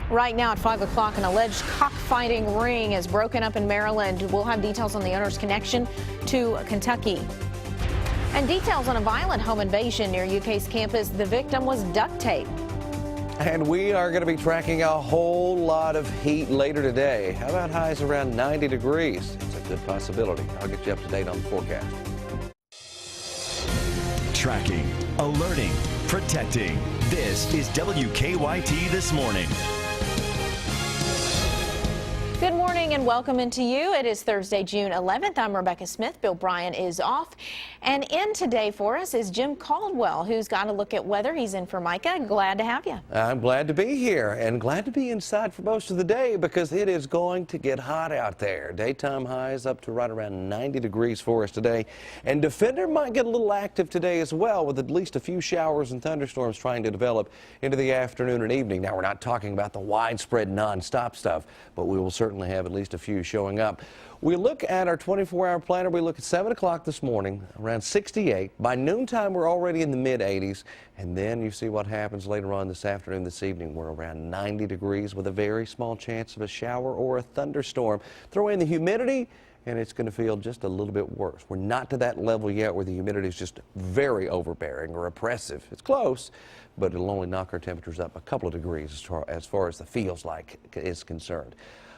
Right now at 5 o'clock, an alleged cockfighting ring is broken up in Maryland. We'll have details on the owner's connection to Kentucky. And details on a violent home invasion near UK's campus. The victim was duct taped. And we are going to be tracking a whole lot of heat later today. How about highs around 90 degrees? It's a good possibility. I'll get you up to date on the forecast. Tracking, alerting, protecting. This is WKYT This Morning. Good morning and welcome into you. It is Thursday, June 11th. I'm Rebecca Smith. Bill Bryan is off. And in today for us is Jim Caldwell, who's got a look at weather. He's in for Micah. Glad to have you. I'm glad to be here and glad to be inside for most of the day because it is going to get hot out there. Daytime highs up to right around 90 degrees for us today. And Defender might get a little active today as well, with at least a few showers and thunderstorms trying to develop into the afternoon and evening. Now, we're not talking about the widespread non-stop stuff, but we will certainly have at least a few showing up. We look at our 24-hour planner. We look at 7 o'clock this morning, around 68. By noontime, we're already in the mid-80s. And then you see what happens later on this afternoon, this evening. We're around 90 degrees with a very small chance of a shower or a thunderstorm. Throw in the humidity, and it's going to feel just a little bit worse. We're not to that level yet where the humidity is just very overbearing or oppressive. It's close, but it'll only knock our temperatures up a couple of degrees as far as the feels like is concerned.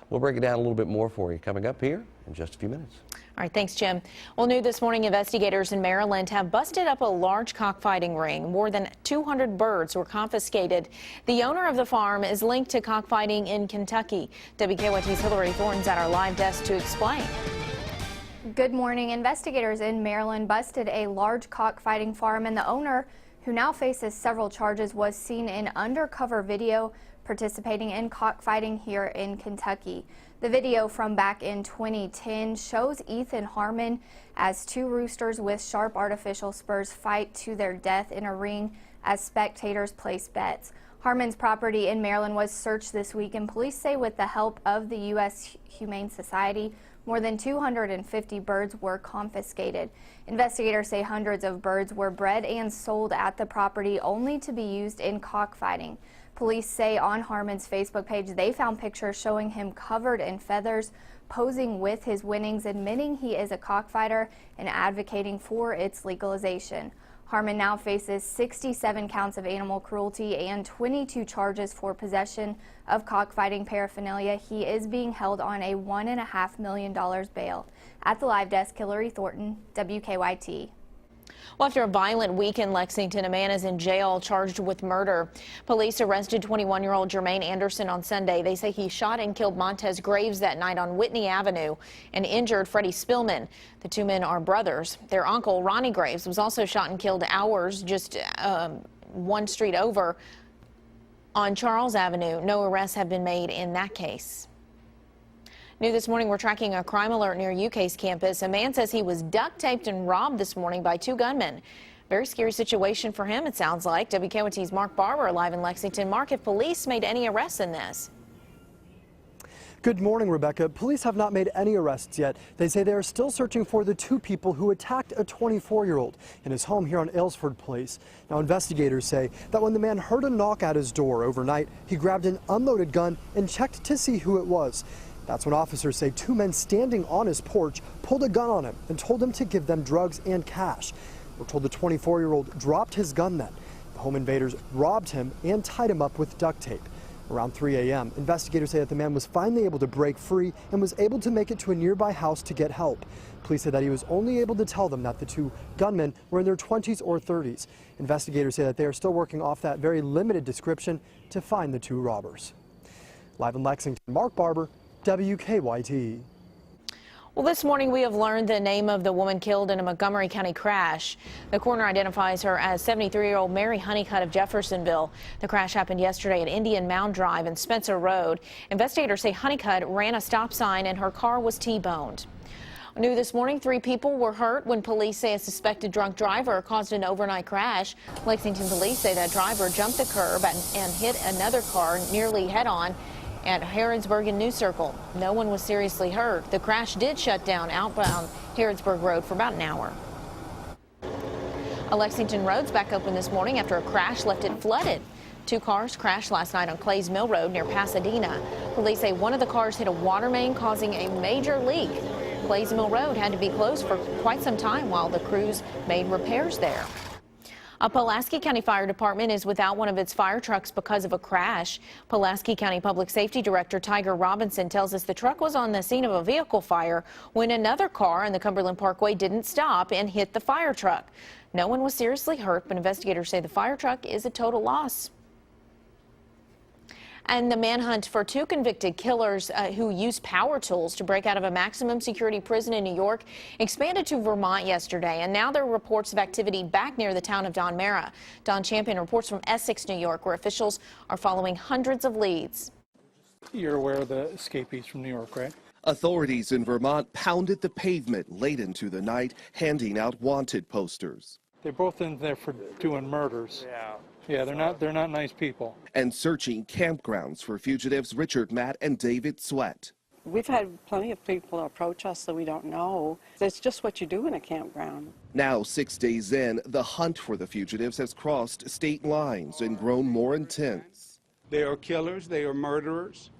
We'll break it down a little bit more for you coming up here in just a few minutes. All right, thanks, Jim. Well, new this morning, investigators in Maryland have busted up a large cockfighting ring. More than 200 birds were confiscated. The owner of the farm is linked to cockfighting in Kentucky. WKYT's Hillary Thornton's at our live desk to explain. Good morning. Investigators in Maryland busted a large cockfighting farm, and the owner, who now faces several charges, was seen in undercover video participating in cockfighting here in Kentucky. The video from back in 2010 shows Ethan Harmon as two roosters with sharp artificial spurs fight to their death in a ring as spectators place bets. Harmon's property in Maryland was searched this week, and police say with the help of the U.S. Humane Society, more than 250 birds were confiscated. Investigators say hundreds of birds were bred and sold at the property only to be used in cockfighting. Police say on Harmon's Facebook page they found pictures showing him covered in feathers, posing with his winnings, admitting he is a cockfighter and advocating for its legalization. Harmon now faces 67 counts of animal cruelty and 22 charges for possession of cockfighting paraphernalia. He is being held on a $1.5 million bail. At the live desk, Hillary Thornton, WKYT. Well, after a violent week in Lexington, a man is in jail charged with murder. Police arrested 21-year-old Jermaine Anderson on Sunday. They say he shot and killed Montez Graves that night on Whitney Avenue and injured Freddie Spillman. The two men are brothers. Their uncle, Ronnie Graves, was also shot and killed hours just one street over on Charles Avenue. No arrests have been made in that case. New this morning, we're tracking a crime alert near UK's campus. A man says he was duct taped and robbed this morning by two gunmen. Very scary situation for him, it sounds like. WKYT's Mark Barber live in Lexington. Mark, have police made any arrests in this? Good morning, Rebecca. Police have not made any arrests yet. They say they are still searching for the two people who attacked a 24-year-old in his home here on Aylesford Place. Now, investigators say that when the man heard a knock at his door overnight, he grabbed an unloaded gun and checked to see who it was. That's when officers say two men standing on his porch pulled a gun on him and told him to give them drugs and cash. We're told the 24-year-old dropped his gun then. The home invaders robbed him and tied him up with duct tape. Around 3 a.m., investigators say that the man was finally able to break free and was able to make it to a nearby house to get help. Police say that he was only able to tell them that the two gunmen were in their 20s or 30s. Investigators say that they are still working off that very limited description to find the two robbers. Live in Lexington, Mark Barber, WKYT. Well, this morning we have learned the name of the woman killed in a Montgomery County crash. The coroner identifies her as 73-year-old Mary Honeycutt of Jeffersonville. The crash happened yesterday at Indian Mound Drive and Spencer Road. Investigators say Honeycutt ran a stop sign and her car was T-boned. New this morning, 3 people were hurt when police say a suspected drunk driver caused an overnight crash. Lexington police say that driver jumped the curb and hit another car nearly head-on at Harrodsburg and New Circle. No one was seriously hurt. The crash did shut down outbound Harrodsburg Road for about an hour. A Lexington road's back open this morning after a crash left it flooded. Two cars crashed last night on Clays Mill Road near Pasadena. Police say one of the cars hit a water main, causing a major leak. Clays Mill Road had to be closed for quite some time while the crews made repairs there. A Pulaski County Fire Department is without one of its fire trucks because of a crash. Pulaski County Public Safety Director Tiger Robinson tells us the truck was on the scene of a vehicle fire when another car on the Cumberland Parkway didn't stop and hit the fire truck. No one was seriously hurt, but investigators say the fire truck is a total loss. And the manhunt for two convicted killers who used power tools to break out of a maximum security prison in New York expanded to Vermont yesterday. And now there are reports of activity back near the town of Don Mara. Don Champion reports from Essex, New York, where officials are following hundreds of leads. You're aware of the escapees from New York, right? Authorities in Vermont pounded the pavement late into the night, handing out wanted posters. They're both in there for doing murders. Yeah, they're not nice people. And searching campgrounds for fugitives Richard, Matt, and David Sweat. We've had plenty of people approach us that we don't know. It's just what you do in a campground. Now, 6 days in, the hunt for the fugitives has crossed state lines and grown more intense. They are killers, they are murderers.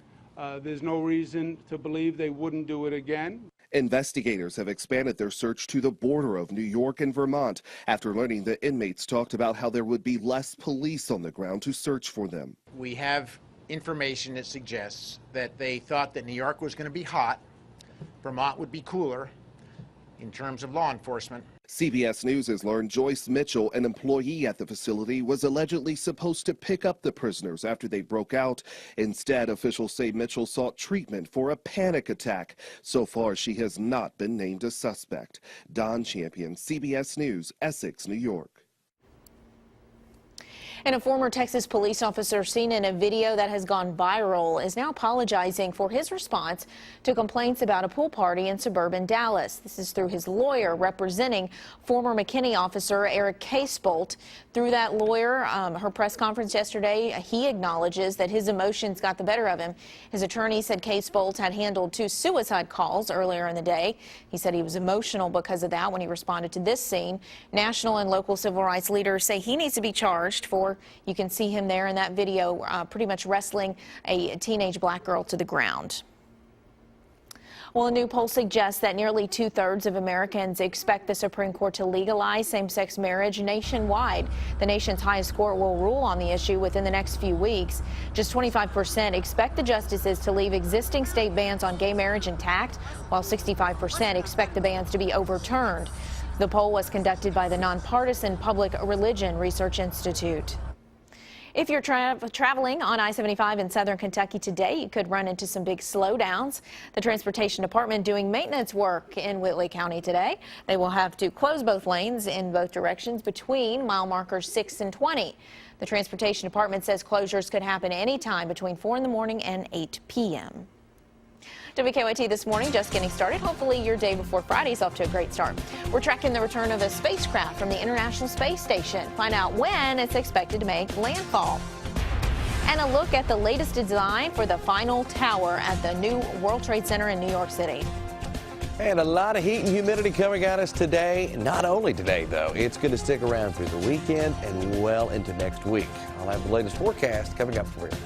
There's no reason to believe they wouldn't do it again. Investigators have expanded their search to the border of New York and Vermont after learning the inmates talked about how there would be less police on the ground to search for them. We have information that suggests that they thought that New York was going to be hot, Vermont would be cooler in terms of law enforcement. CBS News has learned Joyce Mitchell, an employee at the facility, was allegedly supposed to pick up the prisoners after they broke out. Instead, officials say Mitchell sought treatment for a panic attack. So far, she has not been named a suspect. Don Champion, CBS News, Essex, New York. And a former Texas police officer seen in a video that has gone viral is now apologizing for his response to complaints about a pool party in suburban Dallas. This is through his lawyer representing former McKinney officer Eric Casebolt. Through that lawyer, her press conference yesterday, he acknowledges that his emotions got the better of him. His attorney said Casebolt had handled 2 suicide calls earlier in the day. He said he was emotional because of that when he responded to this scene. National and local civil rights leaders say he needs to be charged for, you can see him there in that video, pretty much wrestling a teenage black girl to the ground. Well, a new poll suggests that nearly 2/3 of Americans expect the Supreme Court to legalize same-sex marriage nationwide. The nation's highest court will rule on the issue within the next few weeks. Just 25% expect the justices to leave existing state bans on gay marriage intact, while 65% expect the bans to be overturned. The poll was conducted by the nonpartisan Public Religion Research Institute. If you're traveling on I-75 in southern Kentucky today, you could run into some big slowdowns. The Transportation Department doing maintenance work in Whitley County today. They will have to close both lanes in both directions between mile markers 6 and 20. The Transportation Department says closures could happen anytime between 4 in the morning and 8 p.m. WKYT this morning, just getting started. Hopefully your day before Friday's off to a great start. We're tracking the return of a spacecraft from the International Space Station. Find out when it's expected to make landfall. And a look at the latest design for the final tower at the new World Trade Center in New York City. And a lot of heat and humidity coming at us today. Not only today, though. It's going to stick around through the weekend and well into next week. I'll have the latest forecast coming up for you.